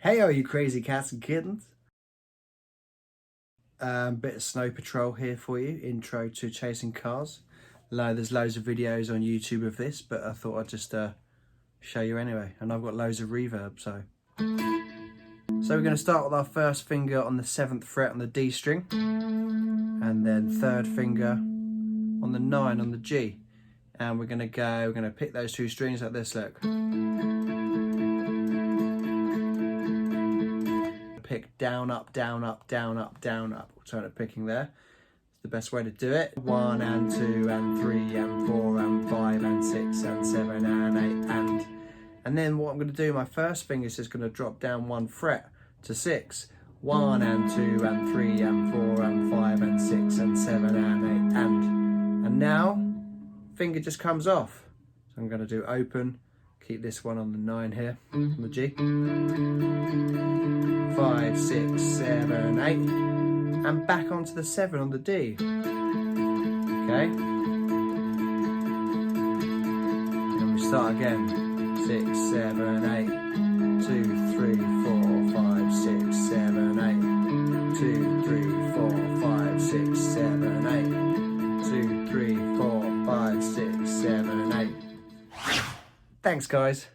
Hey, all you crazy cats and kittens. Bit of Snow Patrol here for you, intro to Chasing Cars. There's loads of videos on YouTube of this, but I thought I'd just show you anyway. And I've got loads of reverb, so. So we're going to start with our first finger on the 7th fret on the D string, and then third finger on the 9 on the G. And we're going to pick those two strings like this, look. Pick down, up, down, up, down, up, down, up. Alternate picking there. It's the best way to do it. 1 and 2 and 3 and 4 and 5 and 6 and 7 and 8 and then what I'm going to do, my first finger is just going to drop down 1 fret to 6. 1 and 2 and 3 and 4 and 5 and 6 and 7 and 8 and now finger just comes off. So I'm going to do open. Keep this one on the 9 here on the G. 5, 6, 7, 8, and back onto the 7 on the D. Okay. And we start again. 6, 7, 8, 2, 3, 4, 5, 6, 7, 8, 2, 3, 4, 5, 6, 7, 8, 2, 3, 4, 5, 6, 7, 8. Thanks, guys.